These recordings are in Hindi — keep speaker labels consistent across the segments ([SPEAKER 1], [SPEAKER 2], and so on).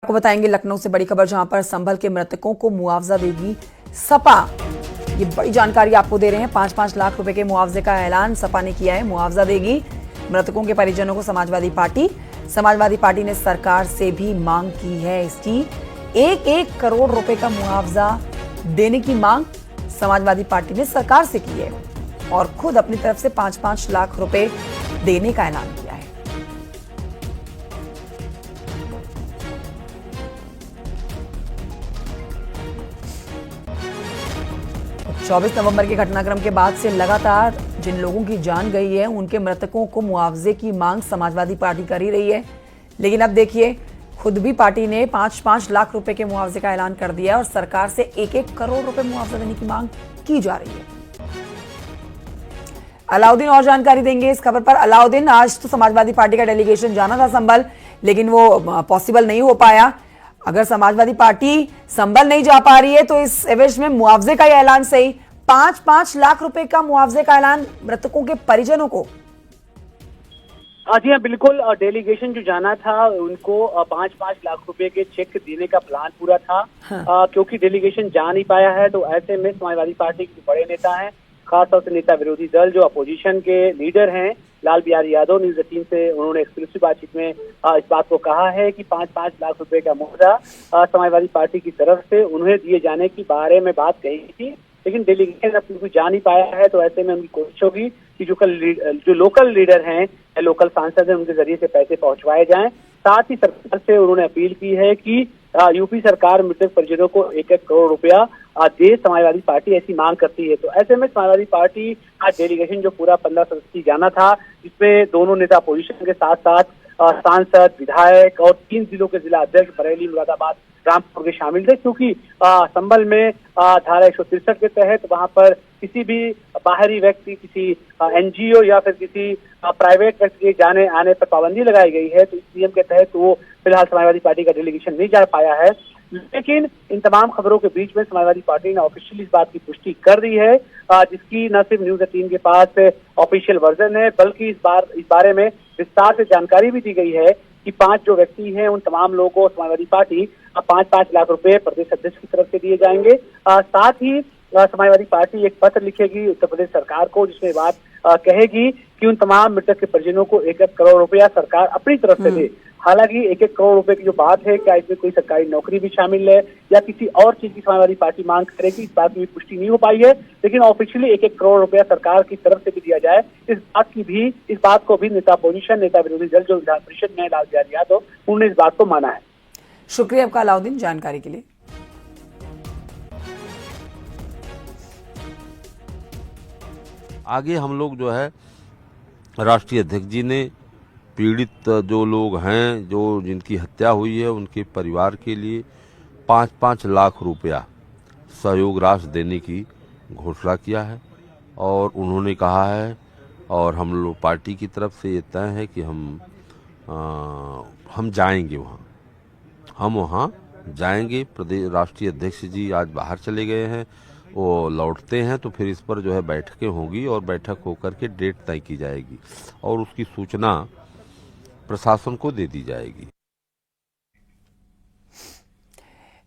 [SPEAKER 1] आपको बताएंगे लखनऊ से बड़ी खबर, जहां पर संभल के मृतकों को मुआवजा देगी सपा। ये बड़ी जानकारी आपको दे रहे हैं। 5-5 लाख रुपए के मुआवजे का ऐलान सपा ने किया है। मुआवजा देगी मृतकों के परिजनों को समाजवादी पार्टी। समाजवादी पार्टी ने सरकार से भी मांग की है इसकी 1-1 करोड़ रुपए का मुआवजा देने की मांग समाजवादी पार्टी ने सरकार से की है और खुद अपनी तरफ से 5-5 लाख रुपए देने का ऐलान किया है। 24 नवंबर के घटनाक्रम के बाद से लगातार जिन लोगों की जान गई है उनके मृतकों को मुआवजे की मांग समाजवादी पार्टी कर ही रही है। लेकिन अब देखिए, खुद भी पार्टी ने 5-5 लाख रुपए के मुआवजे का ऐलान कर दिया और सरकार से 1-1 करोड़ रुपए मुआवजा देने की मांग की जा रही है। अलाउद्दीन और जानकारी देंगे इस खबर पर। अलाउद्दीन, आज तो समाजवादी पार्टी का डेलीगेशन जाना था संभल, लेकिन वो पॉसिबल नहीं हो पाया। अगर समाजवादी पार्टी संभल नहीं जा पा रही है तो इस एवज में मुआवजे का ऐलान सही, 5-5 लाख रुपए का मुआवजे का ऐलान मृतकों के परिजनों को।
[SPEAKER 2] जी हाँ, बिल्कुल। डेलीगेशन जो जाना था उनको 5-5 लाख रुपए के चेक देने का प्लान पूरा था। हाँ। क्योंकि डेलीगेशन जा नहीं पाया है तो ऐसे में समाजवादी पार्टी के बड़े नेता हैं, खासतौर से नेता विरोधी दल जो अपोजिशन के लीडर हैं, लाल बिहारी यादव, न्यूज़ 18 से उन्होंने एक्सक्लूसिव बातचीत में इस बात को कहा है कि 5-5 लाख रुपए का मुआवजा समाजवादी पार्टी की तरफ से उन्हें दिए जाने के बारे में बात कही थी। लेकिन डेलीगेशन अब क्योंकि जा नहीं पाया है तो ऐसे में उनकी कोशिश होगी कि जो लोकल लीडर हैं, लोकल सांसद हैं, उनके जरिए से पैसे पहुंचवाए जाएं। साथ ही सरकार से उन्होंने अपील की है कि यूपी सरकार मृतक परिजनों को 1-1 करोड़ रुपया दे। समाजवादी पार्टी ऐसी मांग करती है। तो ऐसे में समाजवादी पार्टी आज डेलीगेशन जो पूरा 15 सदस्यीय जाना था, जिसमें दोनों नेता अपोजिशन के साथ साथ सांसद, विधायक और 3 जिलों के जिला अध्यक्ष बरेली, मुरादाबाद, रामपुर के शामिल थे। क्योंकि संभल में धारा 163 के तहत वहां पर किसी भी बाहरी व्यक्ति, किसी एनजीओ या फिर किसी प्राइवेट व्यक्ति के जाने आने पर पाबंदी लगाई गई है। तो इस नियम के तहत वो फिलहाल समाजवादी पार्टी का डेलीगेशन नहीं जा पाया है। लेकिन इन तमाम खबरों के बीच में समाजवादी पार्टी ने ऑफिशियली इस बात की पुष्टि कर दी है, जिसकी न सिर्फ न्यूज़ 18 के पास ऑफिशियल वर्जन है, बल्कि इस बारे में विस्तार से जानकारी भी दी गई है कि 5 जो व्यक्ति हैं उन तमाम लोगों को समाजवादी पार्टी 5-5 लाख रुपए प्रदेश अध्यक्ष की तरफ से दिए जाएंगे। साथ ही समाजवादी पार्टी एक पत्र लिखेगी उत्तर प्रदेश सरकार को, जिसमें बात कहेगी कि उन तमाम मृतक के परिजनों को 1-1 करोड़ रुपया सरकार अपनी तरफ से दे। हालांकि 1-1 करोड़ रुपए की जो बात है, क्या इसमें कोई सरकारी नौकरी भी शामिल है या किसी और चीज की समाजवादी पार्टी मांग करेगी, इस बात की पुष्टि नहीं हो पाई है। लेकिन ऑफिशियली 1-1 करोड़ रुपया सरकार की तरफ से भी दिया जाए, इस बात को भी नेता अपोजिशन, नेता विरोधी दल जो विधान परिषद में लाल बिहारी यादव, उन्होंने इस बात को माना है।
[SPEAKER 1] शुक्रिया आपका अलाउद्दीन जानकारी के लिए।
[SPEAKER 3] आगे हम लोग जो है राष्ट्रीय अध्यक्ष जी ने पीड़ित जो लोग हैं, जो जिनकी हत्या हुई है, उनके परिवार के लिए 5-5 लाख रुपया सहयोग राशि देने की घोषणा किया है। और उन्होंने कहा है, और हम लोग पार्टी की तरफ से ये तय है कि हम जाएंगे वहाँ, हम वहाँ जाएंगे। प्रदेश राष्ट्रीय अध्यक्ष जी आज बाहर चले गए हैं, वो लौटते हैं तो फिर इस पर जो है बैठकें होंगी और बैठक होकर के डेट तय की जाएगी और उसकी सूचना प्रशासन को दे दी जाएगी।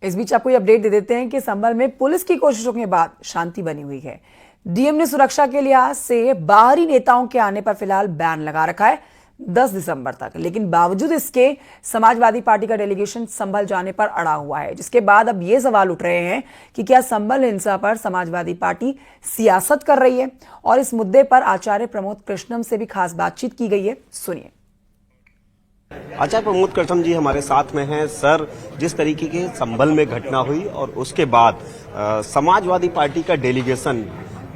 [SPEAKER 1] इस बीच आपको ये अपडेट दे देते हैं कि संभल में पुलिस की कोशिशों के बाद शांति बनी हुई है। डीएम ने सुरक्षा के लिहाज से बाहरी नेताओं के आने पर फिलहाल बैन लगा रखा है 10 दिसंबर तक। लेकिन बावजूद इसके समाजवादी पार्टी का डेलीगेशन संभल जाने पर अड़ा हुआ है, जिसके बाद अब ये सवाल उठ रहे हैं कि क्या संभल हिंसा पर समाजवादी पार्टी सियासत कर रही है। और इस मुद्दे पर आचार्य प्रमोद कृष्णम से भी खास बातचीत की गई है, सुनिए।
[SPEAKER 4] आचार्य प्रमोद कृष्णम जी हमारे साथ में हैं। सर, जिस तरीके की संभल में घटना हुई और उसके बाद समाजवादी पार्टी का डेलीगेशन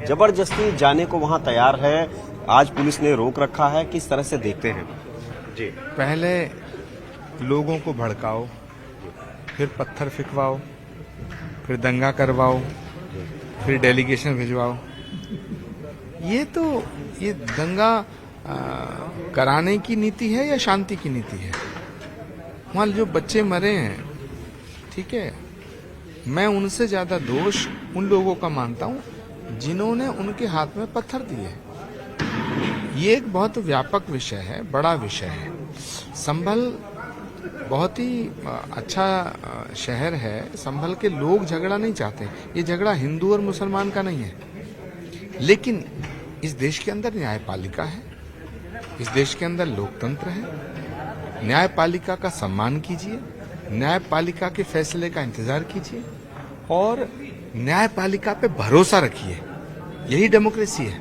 [SPEAKER 4] जबरदस्ती जाने को वहां तैयार है, आज पुलिस ने रोक रखा है, किस तरह से देखते हैं जी?
[SPEAKER 5] पहले लोगों को भड़काओ, फिर पत्थर फिकवाओ, फिर दंगा करवाओ, फिर डेलीगेशन भिजवाओ। ये दंगा कराने की नीति है या शांति की नीति है? वहाँ जो बच्चे मरे हैं, ठीक है, मैं उनसे ज्यादा दोष उन लोगों का मानता हूँ जिन्होंने उनके हाथ में पत्थर दिए। ये एक बहुत व्यापक विषय है, बड़ा विषय है। संभल बहुत ही अच्छा शहर है। संभल के लोग झगड़ा नहीं चाहते। ये झगड़ा हिंदू और मुसलमान का नहीं है, लेकिन इस देश के अंदर न्यायपालिका है, इस देश के अंदर लोकतंत्र है। न्यायपालिका का सम्मान कीजिए, न्यायपालिका के फैसले का इंतजार कीजिए और न्यायपालिका पे भरोसा रखिए। यही डेमोक्रेसी है।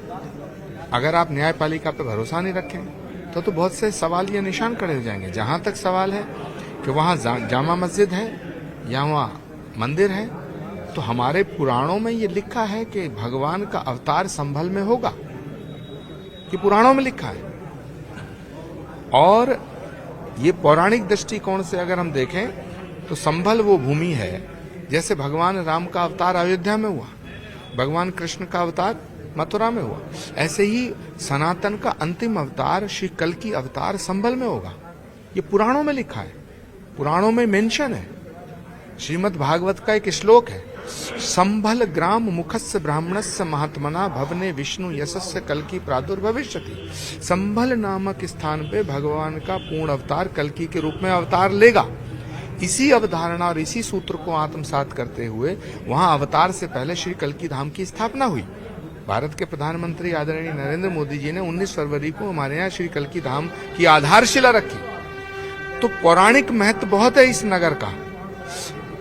[SPEAKER 5] अगर आप न्यायपालिका पे भरोसा नहीं रखें तो बहुत से सवाल या निशान खड़े हो जाएंगे। जहां तक सवाल है कि वहां जामा मस्जिद है या वहां मंदिर है, तो हमारे पुराणों में ये लिखा है कि भगवान का अवतार संभल में होगा। ये पुराणों में लिखा है। और ये पौराणिक दृष्टिकोण से अगर हम देखें तो संभल वो भूमि है जैसे भगवान राम का अवतार अयोध्या में हुआ, भगवान कृष्ण का अवतार मथुरा में हुआ, ऐसे ही सनातन का अंतिम अवतार श्री कल्कि अवतार संभल में होगा। ये पुराणों में लिखा है, पुराणों में मेंशन है। श्रीमद् भागवत का एक श्लोक है, संभल ग्राम मुखस्य ब्राह्मणस्य महात्मना भवने विष्णु यशस्य कल्कि प्रादुर्भविष्यति। संभल नामक स्थान पे भगवान का पूर्ण अवतार कल्कि के रूप में अवतार लेगा। इसी अवधारणा और इसी सूत्र को आत्मसात करते हुए वहां अवतार से पहले श्री कल्कि धाम की स्थापना हुई। भारत के प्रधानमंत्री आदरणीय नरेंद्र मोदी जी ने 19 फरवरी को हमारे यहाँ श्री कल्कि धाम की आधारशिला रखी। तो पौराणिक महत्व बहुत है इस नगर का।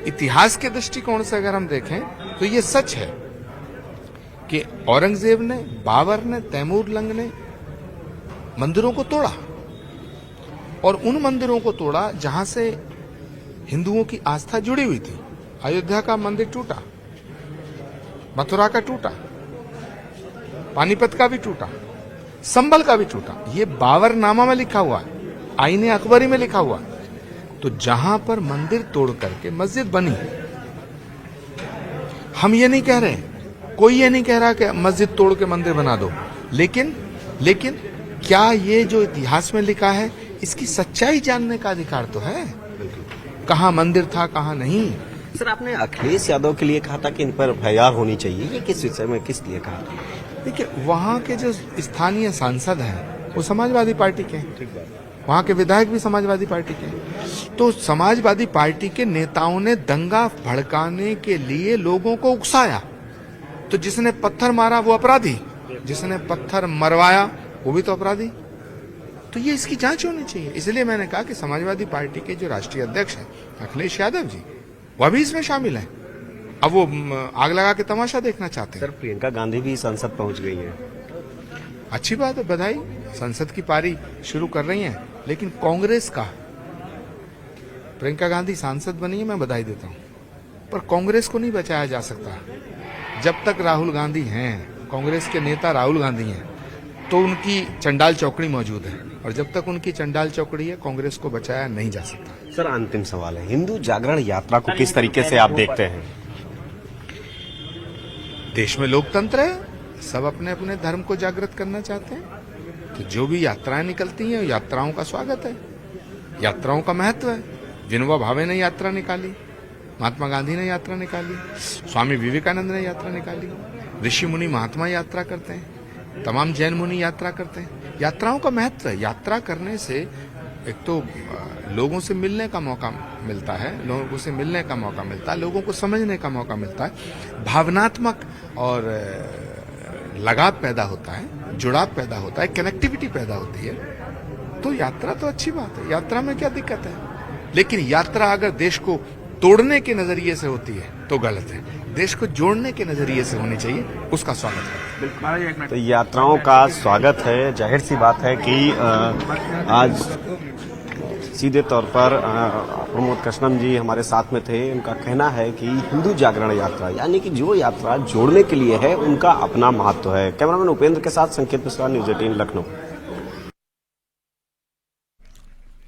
[SPEAKER 5] इतिहास के दृष्टिकोण से अगर हम देखें तो ये सच है कि औरंगजेब ने, बाबर ने, तैमूर लंग ने मंदिरों को तोड़ा और उन मंदिरों को तोड़ा जहां से हिंदुओं की आस्था जुड़ी हुई थी। अयोध्या का मंदिर टूटा, मथुरा का टूटा, पानीपत का भी टूटा, संभल का भी टूटा। ये बाबरनामा में लिखा हुआ है, आईने अकबरी में लिखा हुआ है। तो जहां पर मंदिर तोड़ करके मस्जिद बनी, हम ये नहीं कह रहे, कोई ये नहीं कह रहा कि मस्जिद तोड़ के मंदिर बना दो, लेकिन क्या ये जो इतिहास में लिखा है इसकी सच्चाई जानने का अधिकार तो है। कहां मंदिर था, कहां नहीं।
[SPEAKER 4] सर, आपने अखिलेश यादव के लिए कहा था कि इन पर एफआईआर होनी चाहिए, ये किस विषय में, किस लिए कहा?
[SPEAKER 5] देखिए, वहां के जो स्थानीय सांसद हैं वो समाजवादी पार्टी के हैं, वहां के विधायक भी समाजवादी पार्टी के हैं। तो समाजवादी पार्टी के नेताओं ने दंगा भड़काने के लिए लोगों को उकसाया। तो जिसने पत्थर मारा वो अपराधी, जिसने पत्थर मरवाया वो भी तो अपराधी। तो ये इसकी जांच होनी चाहिए। इसलिए मैंने कहा कि समाजवादी पार्टी के जो राष्ट्रीय अध्यक्ष हैं अखिलेश यादव जी, वह भी इसमें शामिल हैं। अब वो आग लगा के तमाशा देखना चाहते हैं।
[SPEAKER 4] सर, प्रियंका गांधी भी संसद पहुंच गई है।
[SPEAKER 5] अच्छी बात है, बधाई। संसद की पारी शुरू कर रही हैं, लेकिन कांग्रेस का, प्रियंका गांधी सांसद बनी है, मैं बधाई देता हूं, पर कांग्रेस को नहीं बचाया जा सकता। जब तक राहुल गांधी हैं, कांग्रेस के नेता राहुल गांधी हैं, तो उनकी चंडाल चौकड़ी मौजूद है, और जब तक उनकी चंडाल चौकड़ी है कांग्रेस को बचाया नहीं जा सकता।
[SPEAKER 4] सर, अंतिम सवाल है, हिंदू जागरण यात्रा को किस तरीके से आप देखते हैं?
[SPEAKER 5] देश में लोकतंत्र है, सब अपने अपने धर्म को जागृत करना चाहते हैं, तो जो भी यात्राएं निकलती हैं यात्राओं का स्वागत है, यात्राओं का महत्व है। विनोबा भावे ने यात्रा निकाली, महात्मा गांधी ने यात्रा निकाली, स्वामी विवेकानंद ने यात्रा निकाली, ऋषि मुनि महात्मा यात्रा करते हैं, तमाम जैन मुनि यात्रा करते हैं। यात्राओं का महत्व है। यात्रा करने से एक तो लोगों से मिलने का मौका मिलता है, लोगों से मिलने का मौका मिलता है, लोगों को समझने का मौका मिलता है, भावनात्मक और लगाव पैदा होता है, जुड़ाव पैदा होता है, कनेक्टिविटी पैदा होती है। तो यात्रा तो अच्छी बात है, यात्रा में क्या दिक्कत है। लेकिन यात्रा अगर देश को तोड़ने के नजरिए से होती है तो गलत है। देश को जोड़ने के नजरिए से होनी चाहिए, उसका स्वागत है।
[SPEAKER 4] तो यात्राओं का स्वागत है। जाहिर सी बात है कि आज सीधे तौर पर प्रमोद कृष्णम जी हमारे साथ में थे। उनका कहना है कि हिंदू जागरण यात्रा, यानी कि जो यात्रा जोड़ने के लिए है, उनका अपना महत्व है। कैमरामैन उपेंद्र के साथ संकेत मिश्रा, न्यूज़ 18 लखनऊ।